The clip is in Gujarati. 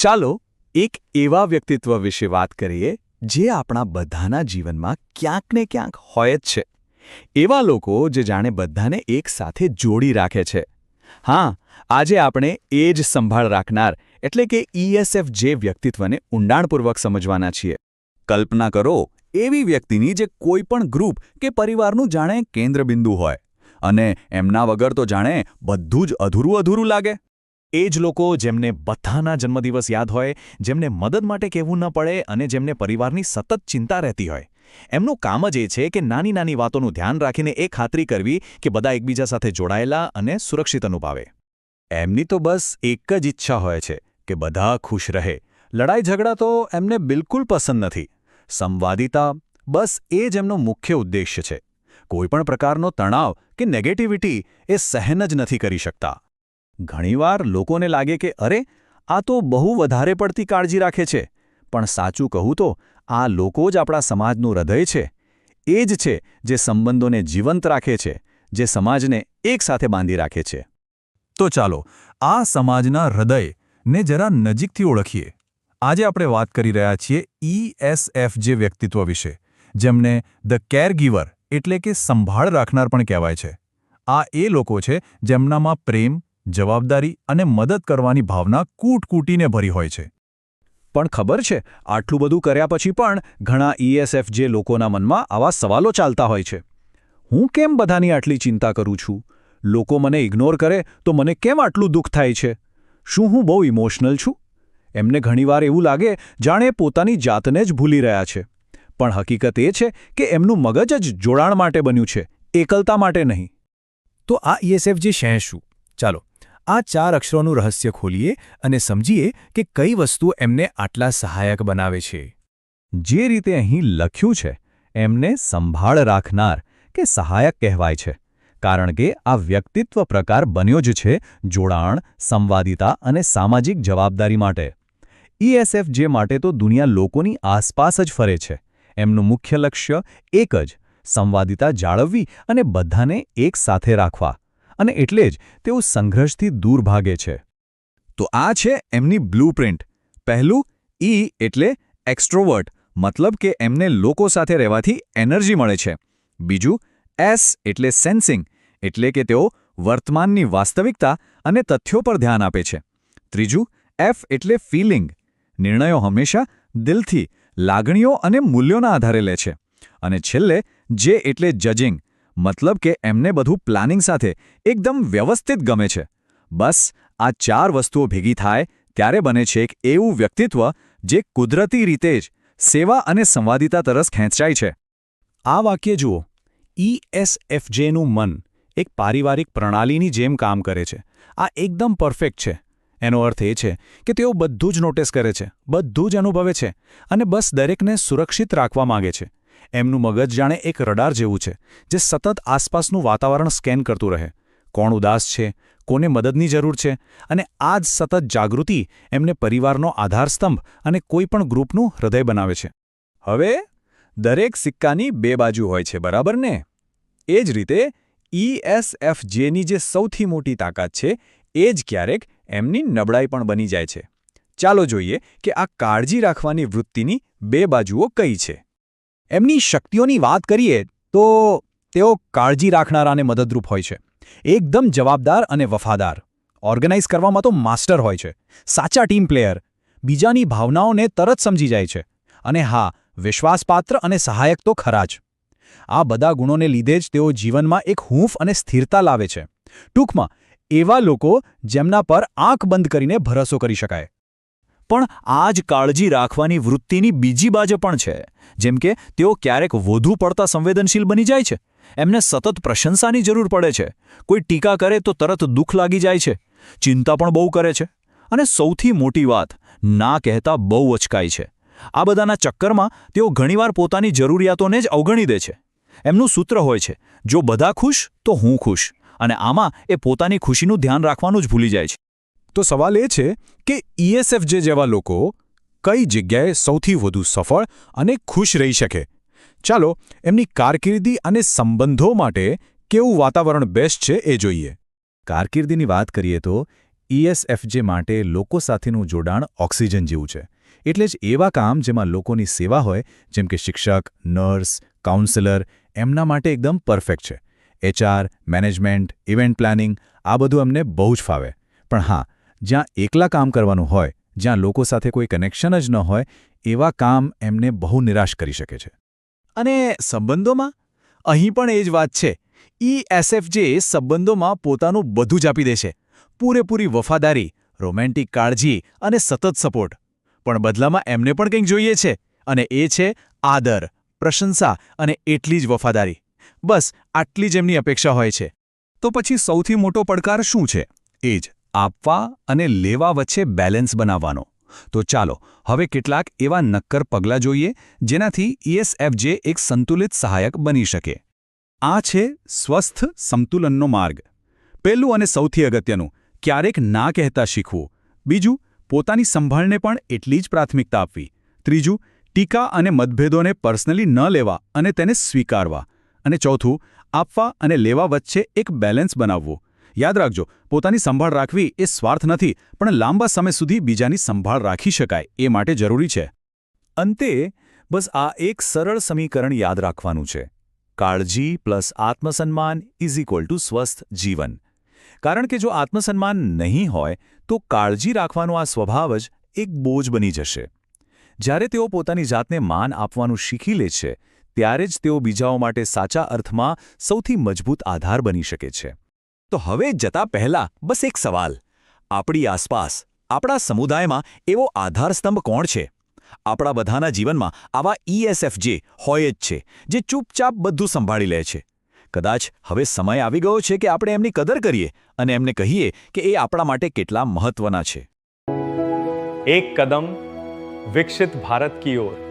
ચાલો એક એવા વ્યક્તિત્વ વિશે વાત કરીએ જે આપણા બધાના જીવનમાં ક્યાંક ને ક્યાંક હોય જ છે. એવા લોકો જે જાણે બધાને એક સાથે જોડી રાખે છે. હા, આજે આપણે એ જ સંભાળ રાખનાર એટલે કે ESFJ વ્યક્તિત્વને ઊંડાણપૂર્વક સમજવાના છીએ. કલ્પના કરો એવી વ્યક્તિની જે કોઈ પણ ગ્રુપ કે પરિવારનું જાણે કેન્દ્રબિંદુ હોય અને એમના વગર તો જાણે બધું જ અધૂરું લાગે. એ જ લોકો જેમને બધાના જન્મદિવસ યાદ હોય, જેમને મદદ માટે કહેવું ન પડે અને જેમને પરિવારની સતત ચિંતા રહેતી હોય. એમનું કામ જ એ છે કે નાની નાની વાતોનું ધ્યાન રાખીને એ ખાતરી કરવી કે બધા એકબીજા સાથે જોડાયેલા અને સુરક્ષિત અનુભવે. એમની તો બસ એક જ ઈચ્છા હોય છે કે બધા ખુશ રહે. લડાઈ ઝઘડા તો એમને બિલકુલ પસંદ નથી. સંવાદિતા, બસ એ જ એમનો મુખ્ય ઉદ્દેશ્ય છે. કોઈપણ પ્રકારનો તણાવ કે નેગેટિવિટી એ સહન જ નથી કરી શકતા. ઘણીવાર લોકોને લાગે કે અરે, આ તો બહુ વધારે પડતી કાળજી રાખે છે, પણ સાચું કહું તો આ લોકો જ આપણા સમાજનું હૃદય છે. એ જ છે જે સંબંધોને જીવંત રાખે છે, જે સમાજને એકસાથે બાંધી રાખે છે. તો ચાલો આ સમાજના હૃદયને જરા નજીકથી ઓળખીએ. આજે આપણે વાત કરી રહ્યા છીએ ESFJ વ્યક્તિત્વ વિશે, જેમને ધ કેરગીવર એટલે કે સંભાળ રાખનાર પણ કહેવાય છે. આ એ લોકો છે જેમનામાં પ્રેમ, જવાબદારી અને મદદ કરવાની ભાવના કૂટકૂટીને ભરી હોય છે. પણ ખબર છે, આટલું બધું કર્યા પછી પણ ઘણા ESFJ લોકોના મનમાં આવા સવાલો ચાલતા હોય છે. હું કેમ બધાની આટલી ચિંતા કરું છું? લોકો મને ઇગ્નોર કરે તો મને કેમ આટલું દુઃખ થાય છે? શું હું બહુ ઇમોશનલ છું? એમને ઘણીવાર એવું લાગે જાણે પોતાની જાતને જ ભૂલી રહ્યા છે. પણ હકીકત એ છે કે એમનું મગજ જ જોડાણ માટે બન્યું છે, એકલતા માટે નહીં. તો આ ESFJ છે શું? ચાલો આ 4 અક્ષરોનું રહસ્ય ખોલીએ અને સમજીએ કે કઈ વસ્તુ એમને આટલા સહાયક બનાવે છે. જે રીતે અહીં લખ્યું છે, એમને સંભાળ રાખનાર કે સહાયક કહેવાય છે, કારણ કે આ વ્યક્તિત્વ પ્રકાર બન્યો જ છે જોડાણ, સંવાદિતા અને સામાજિક જવાબદારી માટે. ESFJ માટે તો દુનિયા લોકોની આસપાસ જ ફરે છે. એમનું મુખ્ય લક્ષ્ય એક જ, સંવાદિતા જાળવવી અને બધાને એક સાથે રાખવા. અને એટલે જ તેઓ સંઘર્ષથી દૂર ભાગે છે. તો આ છે એમની બ્લૂપ્રિન્ટ. પહેલું, E એટલે એક્સ્ટ્રોવર્ટ, મતલબ કે એમને લોકો સાથે રહેવાથી એનર્જી મળે છે. બીજું, S એટલે સેન્સિંગ, એટલે કે તેઓ વર્તમાનની વાસ્તવિકતા અને તથ્યો પર ધ્યાન આપે છે. ત્રીજું, F એટલે ફીલિંગ, નિર્ણયો હંમેશા દિલથી, લાગણીઓ અને મૂલ્યોના આધારે લે છે. અને છેલ્લે, J એટલે જજિંગ, મતલબ કે એમને બધું પ્લાનિંગ સાથે એકદમ વ્યવસ્થિત ગમે છે. બસ આ 4 વસ્તુઓ ભેગી થાય ત્યારે બને છે એક એવું વ્યક્તિત્વ જે કુદરતી રીતે જ સેવા અને સંવાદિતા તરફ ખેંચાય છે. આ વાક્ય જુઓ, ESFJનું મન એક પારિવારિક પ્રણાલીની જેમ કામ કરે છે. આ એકદમ પરફેક્ટ છે. એનો અર્થ એ છે કે તેઓ બધું જ નોટિસ કરે છે, બધું જ અનુભવે છે અને બસ દરેકને સુરક્ષિત રાખવા માંગે છે. એમનું મગજ જાણે એક રડાર જેવું છે, જે સતત આસપાસનું વાતાવરણ સ્કેન કરતું રહે. કોણ ઉદાસ છે, કોને મદદની જરૂર છે, અને આ જ સતત જાગૃતિ એમને પરિવારનો આધારસ્તંભ અને કોઈપણ ગ્રુપનું હૃદય બનાવે છે. હવે દરેક સિક્કાની 2 બાજુ હોય છે, બરાબર ને? એ જ રીતે ESFJની જે સૌથી મોટી તાકાત છે, એ જ ક્યારેક એમની નબળાઈ પણ બની જાય છે. ચાલો જોઈએ કે આ કાળજી રાખવાની વૃત્તિની 2 બાજુઓ કઈ છે. એમની શક્તિઓની વાત કરીએ તો તેઓ કાળજી રાખનાર અને મદદરૂપ હોય છે. એકદમ જવાબદાર અને વફાદાર. ઓર્ગેનાઇઝ કરવામાં તો માસ્ટર હોય છે. સાચા ટીમ પ્લેયર. બીજાની ભાવનાઓને તરત સમજી જાય છે. અને હા, વિશ્વાસપાત્ર અને સહાયક તો ખરા જ. આ બધા ગુણોને લીધે જ તેઓ જીવનમાં એક હૂંફ અને સ્થિરતા લાવે છે. ટૂંકમાં, એવા લોકો જેમના પર આંખ બંધ કરીને ભરોસો કરી શકાય. પણ આ જ કાળજી રાખવાની વૃત્તિની બીજી બાજુ પણ છે. જેમ કે તેઓ ક્યારેક વધુ પડતા સંવેદનશીલ બની જાય છે. એમને સતત પ્રશંસાની જરૂર પડે છે. કોઈ ટીકા કરે તો તરત દુઃખ લાગી જાય છે. ચિંતા પણ બહુ કરે છે. અને સૌથી મોટી વાત, ના કહેતા બહુ અચકાય છે. આ બધાના ચક્કરમાં તેઓ ઘણીવાર પોતાની જરૂરિયાતોને જ અવગણી દે છે. એમનું સૂત્ર હોય છે, જો બધા ખુશ તો હું ખુશ. અને આમાં એ પોતાની ખુશીનું ધ્યાન રાખવાનું જ ભૂલી જાય છે. તો સવાલ એ છે કે ESFJ જેવા લોકો કઈ જગ્યાએ સૌથી વધુ સફળ અને ખુશ રહી શકે? ચાલો એમની કારકિર્દી અને સંબંધો માટે કેવું વાતાવરણ બેસ્ટ છે એ જોઈએ. કારકિર્દીની વાત કરીએ તો ESFJ માટે લોકો સાથેનું જોડાણ ઓક્સિજન જેવું છે. એટલે જ એવા કામ જેમાં લોકોની સેવા હોય, જેમ કે શિક્ષક, નર્સ, કાઉન્સેલર, એમના માટે એકદમ પરફેક્ટ છે. HR, મેનેજમેન્ટ, ઇવેન્ટ પ્લાનિંગ આ બધું એમને બહુ જ ફાવે. પણ હા, જ્યાં એકલા કામ કરવાનું હોય, જ્યાં લોકો સાથે કોઈ કનેક્શન જ ન હોય, એવા કામ એમને બહુ નિરાશ કરી શકે છે. અને સંબંધોમાં અહીં પણ એ જ વાત છે. ESFJ સંબંધોમાં પોતાનું બધું જ આપી દે છે. પૂરેપૂરી વફાદારી, રોમેન્ટિક કાળજી અને સતત સપોર્ટ. પણ બદલામાં એમને પણ કંઈક જોઈએ છે, અને એ છે આદર, પ્રશંસા અને એટલી જ વફાદારી. બસ આટલી જ એમની અપેક્ષા હોય છે. તો પછી સૌથી મોટો પડકાર શું છે? એ જ આપવા અને લેવા વચ્ચે બેલેન્સ બનાવવાનો. તો ચાલો હવે કેટલાક એવા નક્કર પગલાં જોઈએ જેનાથી ESFJ એક સંતુલિત સહાયક બની શકે. આ છે સ્વસ્થ સંતુલનનો માર્ગ. પહેલું અને સૌથી અગત્યનું, ક્યારેક ના કહેતા શીખવું. બીજું, પોતાની સંભાળને પણ એટલી જ પ્રાથમિકતા આપવી. ત્રીજું, ટીકા અને મતભેદોને પર્સનલી ન લેવા અને તેને સ્વીકારવા. અને ચોથું, આપવા અને લેવા વચ્ચે એક બેલેન્સ બનાવવું. યાદ રાખજો, પોતાની સંભાળ રાખવી એ સ્વાર્થ નથી, પણ લાંબા સમય સુધી બીજાની સંભાળ રાખી શકાય એ માટે જરૂરી છે. અંતે બસ આ એક સરળ સમીકરણ યાદ રાખવાનું છે. કાળજી પ્લસ આત્મસન્માન = સ્વસ્થ જીવન. કારણ કે જો આત્મસન્માન નહીં હોય તો કાળજી રાખવાનો આ સ્વભાવ જ એક બોજ બની જશે. જ્યારે તેઓ પોતાની જાતને માન આપવાનું શીખી લે છે, ત્યારે જ તેઓ બીજાઓ માટે સાચા અર્થમાં સૌથી મજબૂત આધાર બની શકે છે. તો હવે જતા પહેલા બસ એક સવાલ. આપણી આસપાસ, આપણા સમુદાયમાં એવો આધારસ્તંભ કોણ છે? આપણા બધાના જીવનમાં આવા ESFJ હોય જ છે, જે ચૂપચાપ બધું સંભાળી લે છે. કદાચ હવે સમય આવી ગયો છે કે આપણે એમની કદર કરીએ અને એમને કહીએ કે એ આપણા માટે કેટલા મહત્વના છે. એક કદમ વિકસિત ભારત કી ઓર.